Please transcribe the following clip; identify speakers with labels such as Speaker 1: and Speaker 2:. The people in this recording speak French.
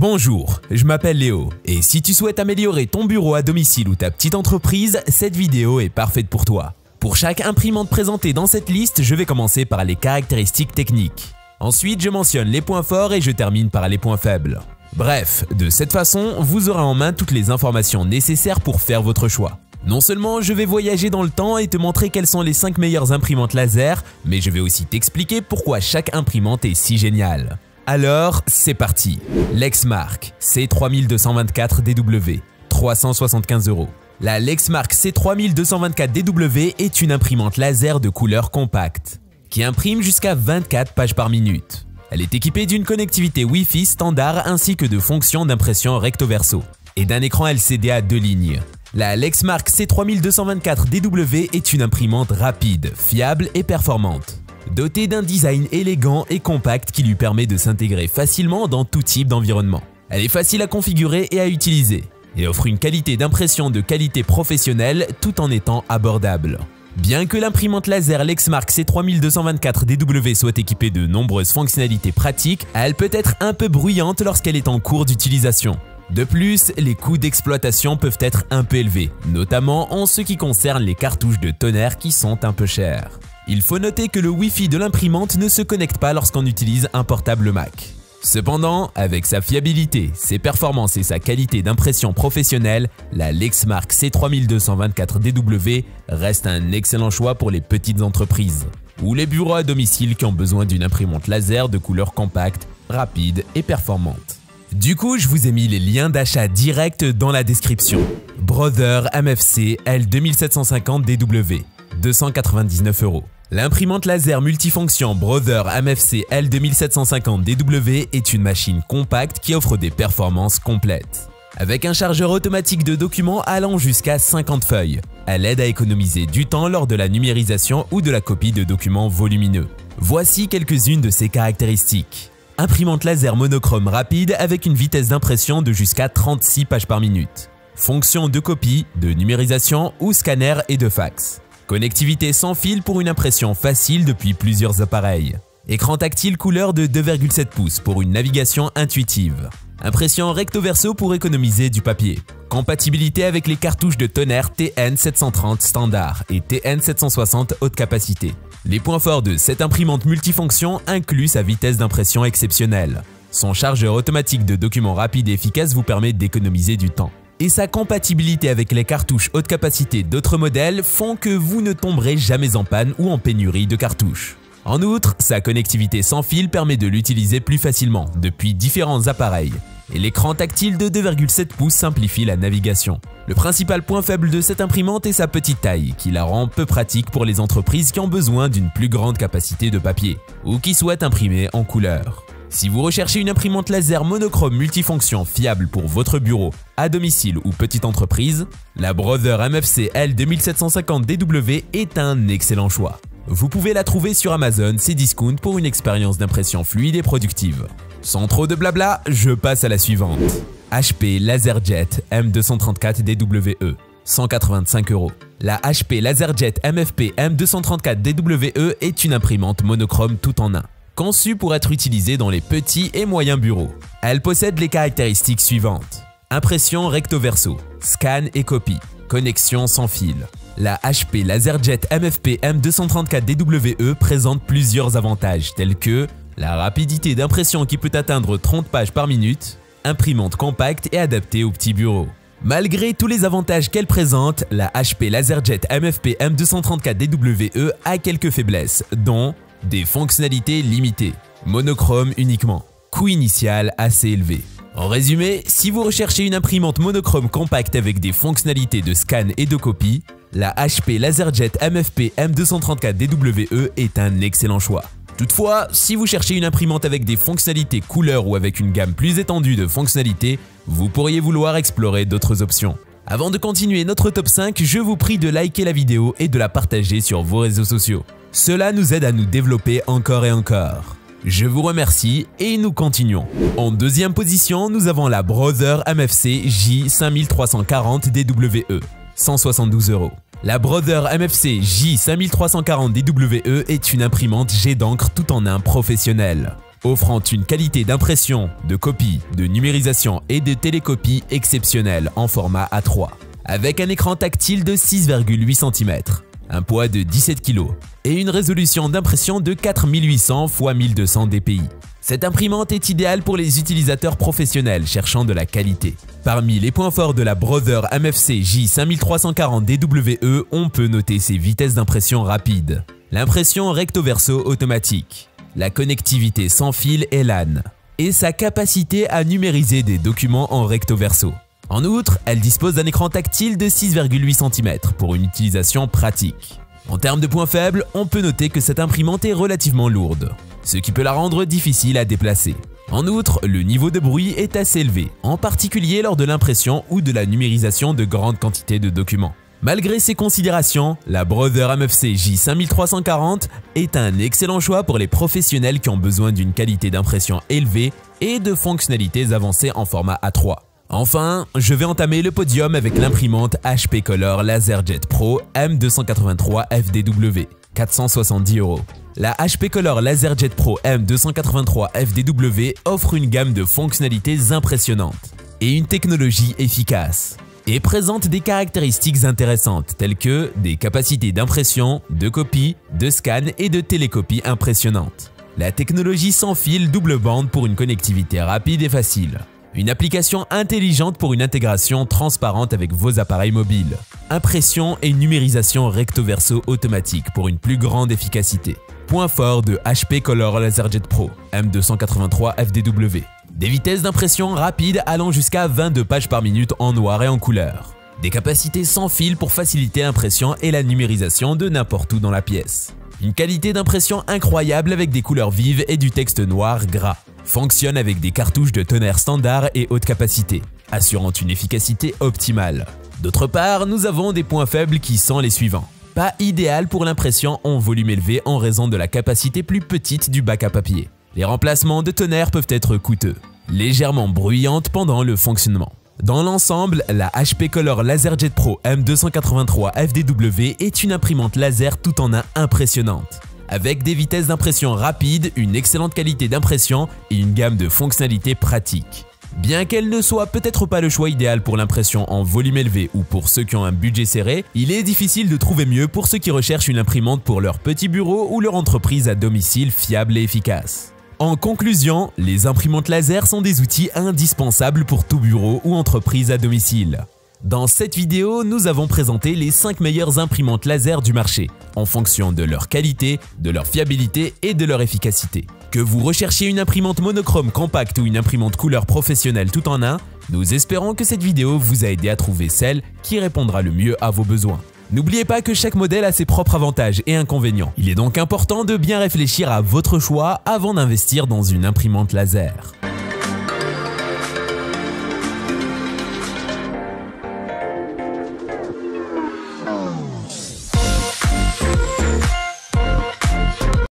Speaker 1: Bonjour, je m'appelle Léo et si tu souhaites améliorer ton bureau à domicile ou ta petite entreprise, cette vidéo est parfaite pour toi. Pour chaque imprimante présentée dans cette liste, je vais commencer par les caractéristiques techniques. Ensuite, je mentionne les points forts et je termine par les points faibles. Bref, de cette façon, vous aurez en main toutes les informations nécessaires pour faire votre choix. Non seulement je vais voyager dans le temps et te montrer quelles sont les 5 meilleures imprimantes laser, mais je vais aussi t'expliquer pourquoi chaque imprimante est si géniale. Alors, c'est parti. Lexmark C3224DW, 375 €. La Lexmark C3224DW est une imprimante laser de couleur compacte, qui imprime jusqu'à 24 pages par minute. Elle est équipée d'une connectivité Wi-Fi standard ainsi que de fonctions d'impression recto-verso et d'un écran LCD à 2 lignes. La Lexmark C3224DW est une imprimante rapide, fiable et performante, dotée d'un design élégant et compact qui lui permet de s'intégrer facilement dans tout type d'environnement. Elle est facile à configurer et à utiliser, et offre une qualité d'impression de qualité professionnelle tout en étant abordable. Bien que l'imprimante laser Lexmark C3224DW soit équipée de nombreuses fonctionnalités pratiques, elle peut être un peu bruyante lorsqu'elle est en cours d'utilisation. De plus, les coûts d'exploitation peuvent être un peu élevés, notamment en ce qui concerne les cartouches de tonnerre qui sont un peu chères. Il faut noter que le Wi-Fi de l'imprimante ne se connecte pas lorsqu'on utilise un portable Mac. Cependant, avec sa fiabilité, ses performances et sa qualité d'impression professionnelle, la Lexmark C3224DW reste un excellent choix pour les petites entreprises ou les bureaux à domicile qui ont besoin d'une imprimante laser de couleur compacte, rapide et performante. Du coup, je vous ai mis les liens d'achat direct dans la description. Brother MFC L2750DW, 299 €. L'imprimante laser multifonction Brother MFC L2750DW est une machine compacte qui offre des performances complètes. Avec un chargeur automatique de documents allant jusqu'à 50 feuilles, elle aide à économiser du temps lors de la numérisation ou de la copie de documents volumineux. Voici quelques-unes de ses caractéristiques. Imprimante laser monochrome rapide avec une vitesse d'impression de jusqu'à 36 pages par minute. Fonction de copie, de numérisation ou scanner et de fax. Connectivité sans fil pour une impression facile depuis plusieurs appareils. Écran tactile couleur de 2,7 pouces pour une navigation intuitive. Impression recto-verso pour économiser du papier. Compatibilité avec les cartouches de tonnerre TN730 standard et TN760 haute capacité. Les points forts de cette imprimante multifonction incluent sa vitesse d'impression exceptionnelle. Son chargeur automatique de documents rapide et efficace vous permet d'économiser du temps. Et sa compatibilité avec les cartouches haute capacité d'autres modèles font que vous ne tomberez jamais en panne ou en pénurie de cartouches. En outre, sa connectivité sans fil permet de l'utiliser plus facilement depuis différents appareils. Et l'écran tactile de 2,7 pouces simplifie la navigation. Le principal point faible de cette imprimante est sa petite taille, qui la rend peu pratique pour les entreprises qui ont besoin d'une plus grande capacité de papier ou qui souhaitent imprimer en couleur. Si vous recherchez une imprimante laser monochrome multifonction fiable pour votre bureau, à domicile ou petite entreprise, la Brother MFC L2750DW est un excellent choix. Vous pouvez la trouver sur Amazon Cdiscount pour une expérience d'impression fluide et productive. Sans trop de blabla, je passe à la suivante. HP LaserJet M234DWE, 185 €. La HP LaserJet MFP M234DWE est une imprimante monochrome tout en un, conçue pour être utilisée dans les petits et moyens bureaux. Elle possède les caractéristiques suivantes. Impression recto-verso, scan et copie, connexion sans fil. La HP LaserJet MFP M234DWE présente plusieurs avantages tels que la rapidité d'impression qui peut atteindre 30 pages par minute, imprimante compacte et adaptée aux petits bureaux. Malgré tous les avantages qu'elle présente, la HP LaserJet MFP M234DWE a quelques faiblesses, dont des fonctionnalités limitées, monochrome uniquement, coût initial assez élevé. En résumé, si vous recherchez une imprimante monochrome compacte avec des fonctionnalités de scan et de copie, la HP LaserJet MFP M234DWE est un excellent choix. Toutefois, si vous cherchez une imprimante avec des fonctionnalités couleur ou avec une gamme plus étendue de fonctionnalités, vous pourriez vouloir explorer d'autres options. Avant de continuer notre top 5, je vous prie de liker la vidéo et de la partager sur vos réseaux sociaux. Cela nous aide à nous développer encore et encore. Je vous remercie et nous continuons. En deuxième position, nous avons la Brother MFC J5340DWE, 172 €. La Brother MFC J5340DWE est une imprimante jet d'encre tout en un professionnel. offrant une qualité d'impression, de copie, de numérisation et de télécopie exceptionnelle en format A3, avec un écran tactile de 6,8 cm, un poids de 17 kg et une résolution d'impression de 4800 x 1200 dpi. Cette imprimante est idéale pour les utilisateurs professionnels cherchant de la qualité. Parmi les points forts de la Brother MFC J5340DWE, on peut noter ses vitesses d'impression rapides, l'impression recto-verso automatique, la connectivité sans fil et LAN, et sa capacité à numériser des documents en recto-verso. En outre, elle dispose d'un écran tactile de 6,8 cm pour une utilisation pratique. En termes de points faibles, on peut noter que cette imprimante est relativement lourde, ce qui peut la rendre difficile à déplacer. En outre, le niveau de bruit est assez élevé, en particulier lors de l'impression ou de la numérisation de grandes quantités de documents. Malgré ces considérations, la Brother MFC J5340 est un excellent choix pour les professionnels qui ont besoin d'une qualité d'impression élevée et de fonctionnalités avancées en format A3. Enfin, je vais entamer le podium avec l'imprimante HP Color LaserJet Pro M283 FDW, 470 €. La HP Color LaserJet Pro M283 FDW offre une gamme de fonctionnalités impressionnantes et une technologie efficace, et présente des caractéristiques intéressantes telles que des capacités d'impression, de copie, de scan et de télécopie impressionnantes. La technologie sans fil double bande pour une connectivité rapide et facile. Une application intelligente pour une intégration transparente avec vos appareils mobiles. Impression et numérisation recto-verso automatique pour une plus grande efficacité. Point fort de HP Color LaserJet Pro M283 FDW. Des vitesses d'impression rapides allant jusqu'à 22 pages par minute en noir et en couleur. Des capacités sans fil pour faciliter l'impression et la numérisation de n'importe où dans la pièce. Une qualité d'impression incroyable avec des couleurs vives et du texte noir gras. Fonctionne avec des cartouches de tonnerre standard et haute capacité, assurant une efficacité optimale. D'autre part, nous avons des points faibles qui sont les suivants. Pas idéal pour l'impression en volume élevé en raison de la capacité plus petite du bac à papier. Les remplacements de tonnerre peuvent être coûteux, légèrement bruyantes pendant le fonctionnement. Dans l'ensemble, la HP Color LaserJet Pro M283 FDW est une imprimante laser tout en un impressionnante, avec des vitesses d'impression rapides, une excellente qualité d'impression et une gamme de fonctionnalités pratiques. Bien qu'elle ne soit peut-être pas le choix idéal pour l'impression en volume élevé ou pour ceux qui ont un budget serré, il est difficile de trouver mieux pour ceux qui recherchent une imprimante pour leur petit bureau ou leur entreprise à domicile fiable et efficace. En conclusion, les imprimantes laser sont des outils indispensables pour tout bureau ou entreprise à domicile. Dans cette vidéo, nous avons présenté les 5 meilleures imprimantes laser du marché, en fonction de leur qualité, de leur fiabilité et de leur efficacité. Que vous recherchiez une imprimante monochrome compacte ou une imprimante couleur professionnelle tout en un, nous espérons que cette vidéo vous a aidé à trouver celle qui répondra le mieux à vos besoins. N'oubliez pas que chaque modèle a ses propres avantages et inconvénients. Il est donc important de bien réfléchir à votre choix avant d'investir dans une imprimante laser.